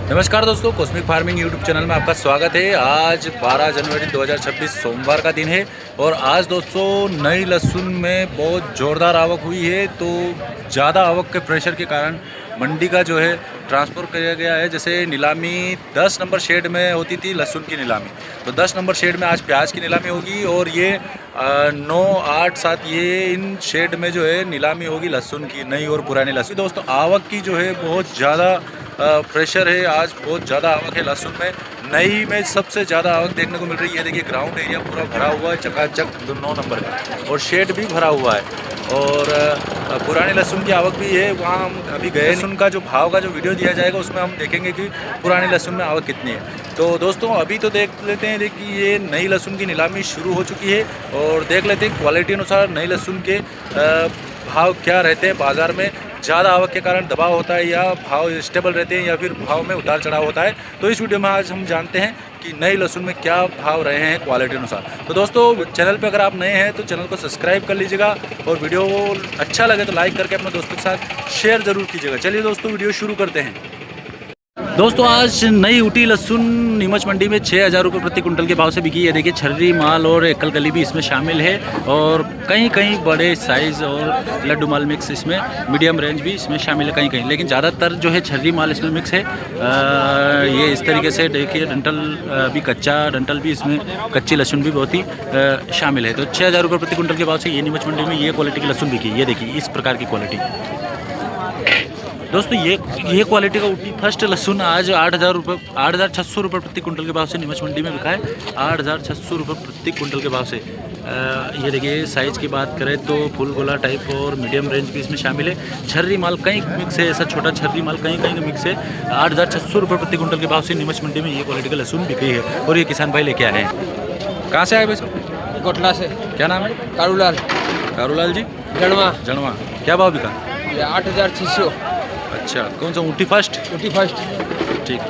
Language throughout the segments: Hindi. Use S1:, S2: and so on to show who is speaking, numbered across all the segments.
S1: नमस्कार दोस्तों, कॉस्मिक फार्मिंग यूट्यूब चैनल में आपका स्वागत है। आज 12 जनवरी 2026 सोमवार का दिन है और आज दोस्तों नई लहसुन में बहुत ज़ोरदार आवक हुई है। तो ज़्यादा आवक के प्रेशर के कारण मंडी का जो है ट्रांसफ़र किया गया है। जैसे नीलामी 10 नंबर शेड में होती थी लहसुन की नीलामी, तो 10 नंबर शेड में आज प्याज की नीलामी होगी और ये 9, 8, 7 ये इन शेड में जो है नीलामी होगी लहसुन की, नई और पुरानी लहसुन। दोस्तों आवक की जो है बहुत ज़्यादा प्रेशर है, आज बहुत ज़्यादा आवक है लहसुन में। नई में सबसे ज़्यादा आवक देखने को मिल रही है। देखिए ग्राउंड एरिया पूरा भरा हुआ है, चकाचक 9 नंबर का, और शेड भी भरा हुआ है। और पुरानी लहसुन की आवक भी है, वहाँ हम अभी गए। लहसुन का जो भाव का जो वीडियो दिया जाएगा उसमें हम देखेंगे कि पुरानी लहसुन में आवक कितनी है। तो दोस्तों अभी तो देख लेते हैं कि ये नई लहसुन की नीलामी शुरू हो चुकी है और देख लेते हैं क्वालिटी अनुसार नई लहसुन के भाव क्या रहते हैं बाज़ार में। ज़्यादा आवक के कारण दबाव होता है या भाव स्टेबल रहते हैं या फिर भाव में उतार चढ़ाव होता है। तो इस वीडियो में आज हम जानते हैं कि नई लहसुन में क्या भाव रहे हैं क्वालिटी अनुसार। तो दोस्तों चैनल पे अगर आप नए हैं तो चैनल को सब्सक्राइब कर लीजिएगा और वीडियो अच्छा लगे तो लाइक करके अपने दोस्तों के साथ शेयर ज़रूर कीजिएगा। चलिए दोस्तों वीडियो शुरू करते हैं। दोस्तों आज नई उटी लहसुन नीमच मंडी में 6,000 रुपये प्रति कुंटल के भाव से बिकी है। देखिए छर्री माल और एकल कली भी इसमें शामिल है और कहीं कहीं बड़े साइज़ और लड्डू माल मिक्स इसमें, मीडियम रेंज भी इसमें शामिल है कहीं कहीं, लेकिन ज़्यादातर जो है छर्री माल इसमें मिक्स है। ये इस तरीके से देखिए डंटल भी कच्चा, डंटल भी इसमें कच्ची लहसुन भी बहुत ही शामिल है। तो 6,000 रुपये प्रति कुंटल के भाव से ये नीमच मंडी में ये क्वालिटी की लहसुन बिकी। ये देखिए इस प्रकार की क्वालिटी। दोस्तों ये क्वालिटी का उटी फर्स्ट लहसुन आज 8,600 रुपये प्रति कुंटल के भाव से नीमच मंडी में बिका है। 8,600 रुपये प्रति कुंटल के भाव से। ये देखिए साइज़ की बात करें तो फुल गोला टाइप और मीडियम रेंज भी इसमें शामिल है। छर्री माल कहीं मिक्स है, ऐसा छोटा छर्री माल कहीं कहीं मिक्स है। 8,600 रुपये प्रति कुंटल के भाव से नीमच मंडी में ये क्वालिटी का लहसुन बिकी है। और ये किसान भाई लेके आए हैं। कहाँ से आए भाई साहब?
S2: कोटला से।
S1: क्या नाम है? कारूलाल जी। जड़वा क्या भाव बिका?
S2: 8,600।
S1: अच्छा, कौन सा ऊटी फर्स्ट? ठीक।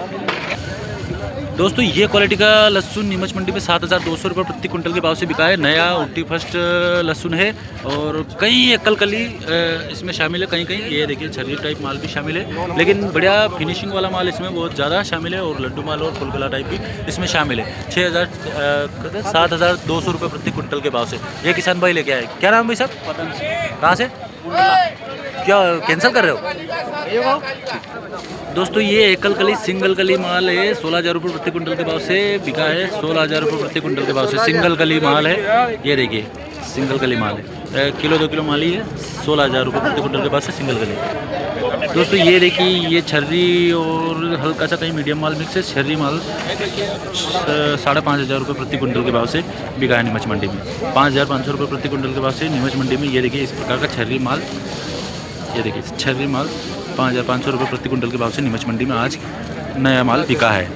S1: दोस्तों ये क्वालिटी का लहसुन नीमच मंडी में 7,200 रुपये प्रति कुंटल के भाव से बिका है। नया ऊटी फर्स्ट लहसुन है और कई एकल कली इसमें शामिल है, कहीं कहीं ये देखिए छर्री टाइप माल भी शामिल है, लेकिन बढ़िया फिनिशिंग वाला माल इसमें बहुत ज़्यादा शामिल है और लड्डू माल और फुलगला टाइप भी इसमें शामिल है। 7,200 रुपये प्रति कुंटल के भाव से ये किसान भाई लेके आए। क्या नाम भाई साहब? कहाँ से? क्या कैंसिल कर रहे हो? दोस्तों ये एकल कली सिंगल कली माल है। 16,000 रुपये प्रति कुंटल के भाव से बिका है। 16,000 रुपये प्रति कुंटल के भाव से सिंगल कली माल है। ये देखिए सिंगल कली माल है, किलो 2 किलो माल ही है। 16,000 रुपये प्रति कुंटल के भाव से सिंगल कली। दोस्तों ये देखिए ये छर्री और हल्का सा कहीं मीडियम माल मिक्स है। छर्री माल 5,500 रुपये प्रति कुंटल के भाव से बिका है नीमच मंडी में। 5,500 रुपये प्रति कुंटल के भाव से नीमच मंडी में ये देखिए इस प्रकार का छर्री माल। ये देखिए छर्री माल 5,500 रुपये प्रति कुंटल के भाव से नीमच मंडी में आज नया माल बिका है।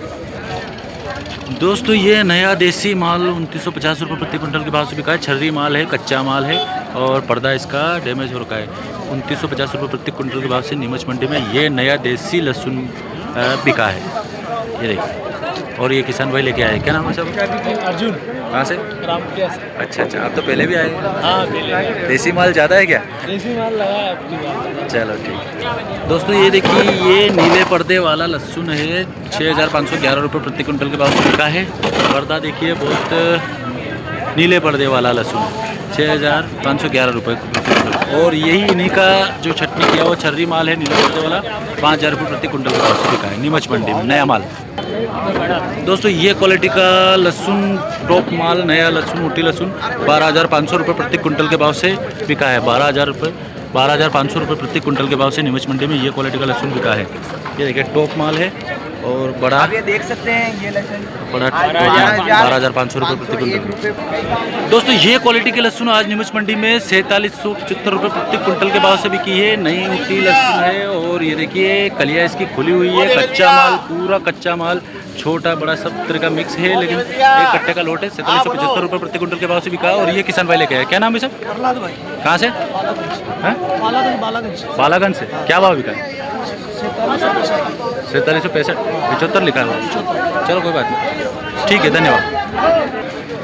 S1: दोस्तों ये नया देसी माल 2,950 रुपये प्रति कुंटल के भाव से बिका है। छर्री माल है, कच्चा माल है और पर्दा इसका डैमेज हो रखा है। 2,950 रुपये प्रति कुंटल के भाव से नीमच मंडी में ये नया देसी लहसुन बिका है। ये देखिए और ये किसान भाई लेके आए। क्या नाम है साहब?
S2: अर्जुन।
S1: कहाँ से?
S2: रामपुरिया से।
S1: अच्छा, आप तो पहले भी आए?
S2: हाँ पहले।
S1: देसी माल ज़्यादा है क्या?
S2: देसी माल लगा है अपनी बात।
S1: चलो ठीक। दोस्तों ये देखिए ये नीले पर्दे वाला लहसुन है। 6,511 रुपये प्रति कुंटल के भाव से बिका है। पर्दा देखिए बहुत नीले पर्दे वाला लहसुन 6,511 रुपये प्रति कुंटल। और यही इन्हीं का जो छटनी किया वो छर्री माल है नीले पर्दे वाला 5,000 रुपये प्रति कुंटल के भाव से बिका है नीमच मंडी में नया माल। दोस्तों ये क्वालिटी का लहसुन टॉप माल नया लहसुन ऊटी लहसुन 12,500 रुपये प्रति कुंटल के भाव से बिका है। 12,500 रुपये प्रति कुंटल के भाव से नीमच मंडी में ये क्वालिटी का लहसुन बिका है। ये देखिए टॉप माल है और बड़ा,
S2: आप ये देख सकते हैं ये लहसुन
S1: बड़ा 12,500 रुपये प्रति कुंटल। दोस्तों ये क्वालिटी के लहसुन आज नीमच मंडी में 4,775 रुपये प्रति कुंटल के भाव से बिकी है। नई ऊटी लहसुन है और ये देखिए कलिया इसकी खुली हुई है। कच्चा माल, पूरा कच्चा माल, छोटा बड़ा सब तरह का मिक्स है, लेकिन एक कट्टे का लोट है। 4,775 रुपये प्रति कुंटल के भाव से बिका और ये किसान भाई लेके आए। क्या नाम है सर? कहाँ से? बालागंज से। क्या भाव बिका? 4,765 75 लिखा है। चलो कोई बात नहीं, ठीक है, धन्यवाद।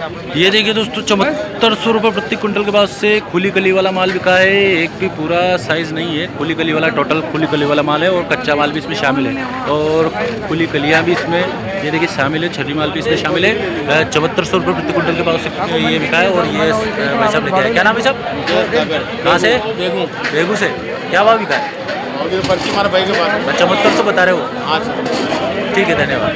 S1: ये देखिए दोस्तों 7400 रुपये प्रति क्विंटल के बाद से खुली कली वाला माल बिका है। एक भी पूरा साइज़ नहीं है, खुली कली वाला, टोटल खुली कली वाला माल है और कच्चा माल भी इसमें शामिल है और खुली कलियाँ भी इसमें ये देखिए शामिल है, छर्री माल भी इसमें शामिल है। 7400 रुपये प्रति क्विंटल के बाद से ये बिका है और ये भाई साहब लेके आए। क्या नाम है साहब? कहाँ से? बेगू से। क्या भाव बिका है? 7400 बता रहे हो? ठीक है, धन्यवाद।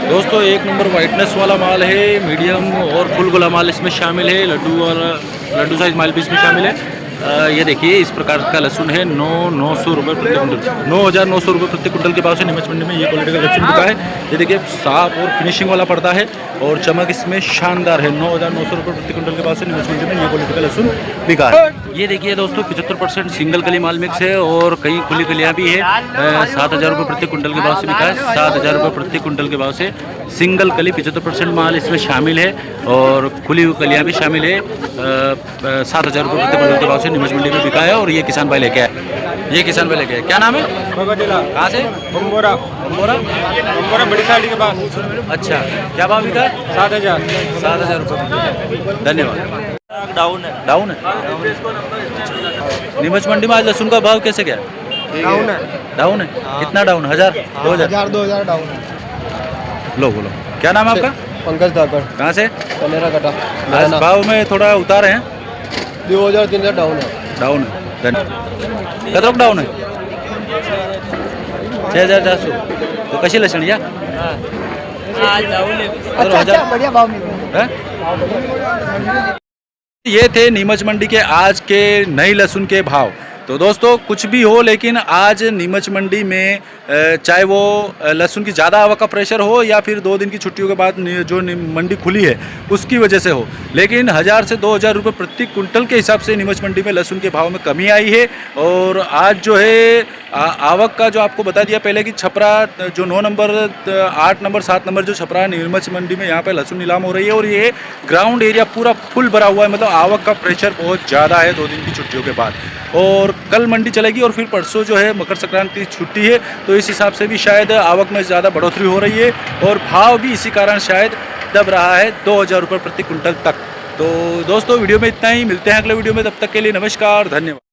S1: दोस्तों एक नंबर वाइटनेस वाला माल है, मीडियम और फुल गोला माल इसमें शामिल है, लड्डू साइज माल भी इसमें शामिल है। ये देखिए इस प्रकार का लहसुन है 900 रुपये प्रति क्विंटल, 9900 रुपये प्रति क्विंटल के भाव से नीमच मंडी में ये क्वालिटी का लहसुन बिका है। ये देखिए साफ और फिनिशिंग वाला पड़ता है और चमक इसमें शानदार है। 9900 रुपये प्रति क्विंटल के भाव से नीमच मंडी में ये क्वालिटी का लहसुन बिका है। ये देखिए दोस्तों 75% सिंगल कली माल मिक्स है और कई खुली कलियाँ भी है। 7000 रुपये प्रति क्विंटल के भाव से बिका है। 7000 रुपये प्रति क्विंटल के भाव से सिंगल कली 75% माल इसमें शामिल है और खुली हुई कलियाँ भी शामिल है। 7000 रुपये प्रति क्विंटल के भाव से नीमच मंडी में बिका है और ये किसान भाई लेके आए। ये किसान भाई लेके आए। क्या नाम है? कहाँ से?
S2: बम्बोरा बड़ी साड़ी के पास।
S1: अच्छा, क्या भाव बिका?
S2: 7000
S1: रुपये। धन्यवाद।
S2: डाउन है।
S1: डाउन है। नीमच मंडी में आज लहसुन का भाव कैसे गया?
S2: डाउन है।
S1: डाउन है? कितना डाउन? 1000
S2: 2000 डाउन है।
S1: लो बोलो, क्या नाम है आपका?
S2: पंकज धाकर।
S1: कहाँ से?
S2: कनेरा कटा।
S1: आज भाव में थोड़ा उतार है?
S2: 2300 डाउन है।
S1: डाउन है। धन्यवाद। कतरोक डाउन है? 6400। तो कशी लसण या?
S2: आज डाउन है।
S1: अच्छा,
S2: बढ़िया भाव मिल रहा
S1: है। ये थे नीमच मंडी के आज के नई लहसुन के भाव। तो दोस्तों कुछ भी हो, लेकिन आज नीमच मंडी में चाहे वो लहसुन की ज़्यादा आवक का प्रेशर हो या फिर 2 दिन की छुट्टियों के बाद जो मंडी खुली है उसकी वजह से हो, लेकिन 1000 से 2000 रुपये प्रति क्विंटल के हिसाब से नीमच मंडी में लहसुन के भाव में कमी आई है। और आज जो है आवक का जो आपको बता दिया पहले कि छपरा जो 9 नंबर 8 नंबर 7 नंबर जो छपरा नीमच मंडी में यहाँ पे लहसुन नीलाम हो रही है और ये ग्राउंड एरिया पूरा फुल भरा हुआ है। मतलब आवक का प्रेशर बहुत ज़्यादा है 2 दिन की छुट्टियों के बाद। और कल मंडी चलेगी और फिर परसों जो है मकर संक्रांति छुट्टी है, तो इस हिसाब से भी शायद आवक में ज़्यादा बढ़ोतरी हो रही है और भाव भी इसी कारण शायद दब रहा है 2000 रुपये प्रति क्विंटल तक। तो दोस्तों वीडियो में इतना ही, मिलते हैं अगले वीडियो में, तब तक के लिए नमस्कार, धन्यवाद।